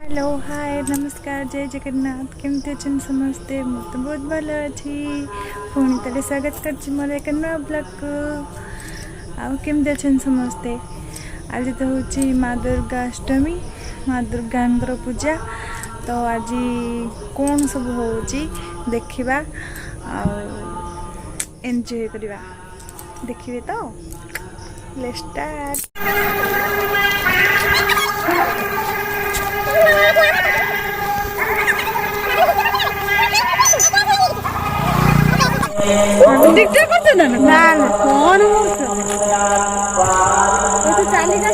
Hello hi नमस्कार जय जगन्नाथ केमती अच्छे समस्ते मुझे तो बहुत भल अच्छी पुणी थे स्वागत कर मोर एक नुआ ब्लॉग को आमती अच्छे समस्ते। आज तो हूँ माँ दुर्गा अष्टमी माँ दुर्गा पूजा तो आज कौन सब हो देखा एंजॉय करवा देखिए तो लेट्स स्टार्ट। टिकटॉक करते ना ना ना कौन तो चाली का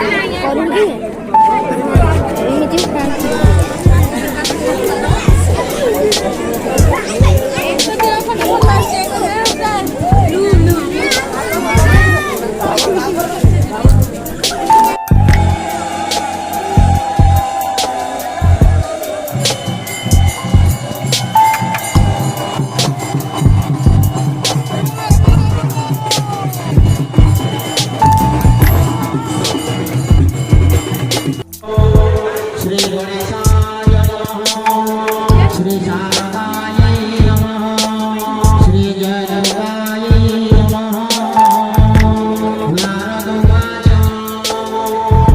କରୁକି ଏମିତି ଖାଆନ୍ତି। श्री गणेशाय नमः श्री शारदायै नमः श्री जयदुर्गायै नमः नारद उवाच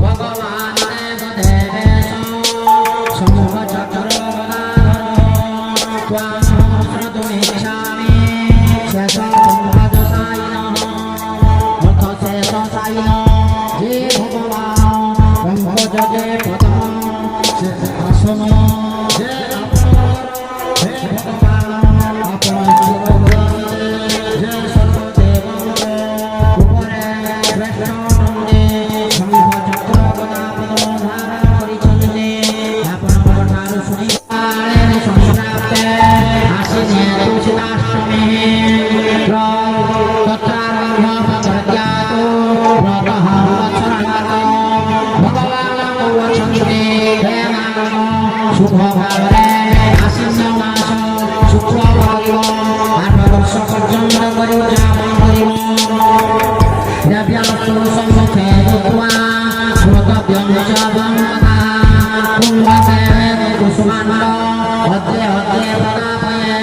भगवान् देवदेवेश शम्भुचक्रगदाधर त्वां श्रोतुमिच्छामि शेषपङ्कजसायिनः अर्थशेषसायिनः हे भगवान् जगे पदम से आसन जे हे भगवान अपन जे सर्वदेव उपरे वैष्णवनंदे शंख चक्र गदा पद्म धारण करिछन्ते आपनकर ठारु सुनि काले संप्राप्ते आसिने तुलसीदाष्टमी तत्रारम्भ प्रज्ञातो व्रतः वत्सरणातो शुभ भावरे आशीष मास शुक्ल भाग्य 8 वर्ष पर्यंत परिजापन करिब देव्यास्तु सम्मुखे भूत्वा श्रोतव्यं च वन्दना कुम्भके कुसुमानन्द अद्य प्रदापये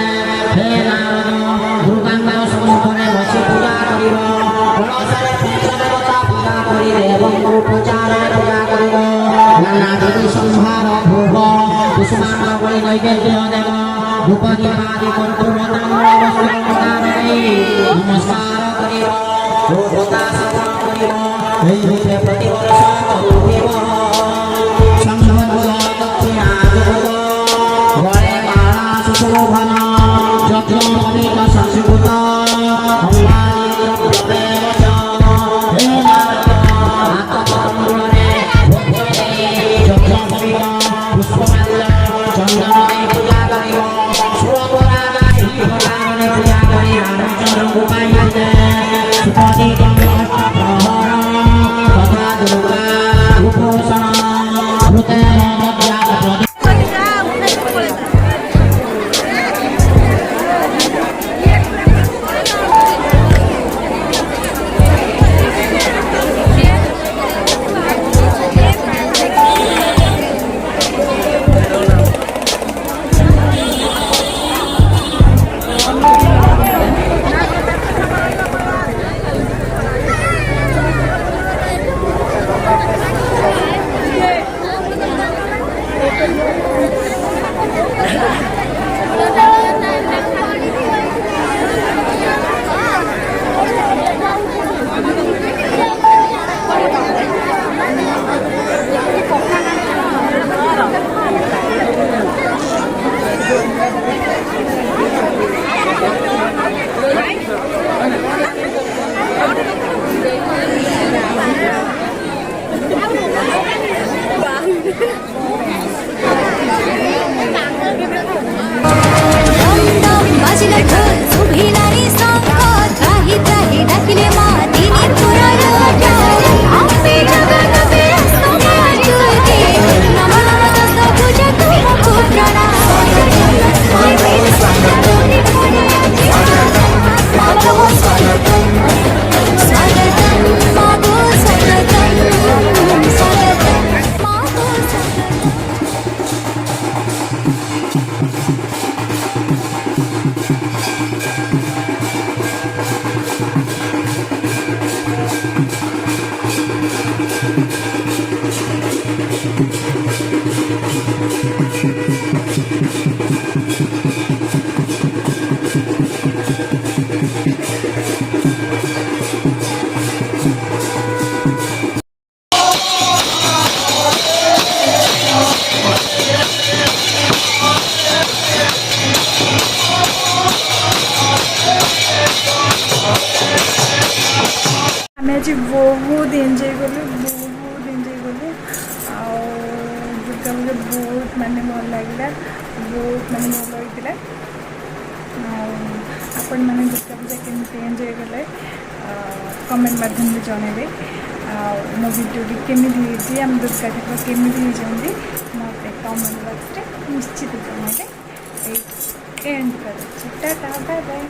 हे नारद दुर्गांग सम्मुखरे बसि पूजा करिब कलशरे पंचदेवता पूजा करि देवଙ୍କୁ पूजारे पूजा करिब नाना विधि संहार भोग कुसुमानन्द बलि नैवेद्य देव धूप दीपादि कर्पूर नमस्कार करिब भोगता श्रवण करिब एहि रूपे प्रतिवर्ष करुथिब संबंध दक्षिणा जोग गळे माला सुशोभन यज्ञ अनेक संस्कृत अङ्गानि द्रव्यमेव च हे नारद आत्मकर्मणे भोगते यज्ञ करिब पुष्पमाल्य चन्दनने पूजा करिब सुरगरागाय भगवानने पूजा करि रामचन्द्रଙ୍କୁ पाइले सुपदीकं अष्टप्रहर तथा दुर्गा उपोषण भूतेन मध्यात् ଆମେ ଆଜି ବହୁତ ଏନ୍ଜୟ କଲୁ, ବହୁତ दुर्गा पूजा बहुत माने भल लगे बहुत माने भल होता आपण मैंने दुर्गा पूजा केमती एंजॉय कले कमेंट माध्यम जनइबे मो भिडी केमी आम दुर्गा ठाकुर केमी मत कमेंट बॉक्स निश्चित जनइबे एंड कर टाटा बाय बाय।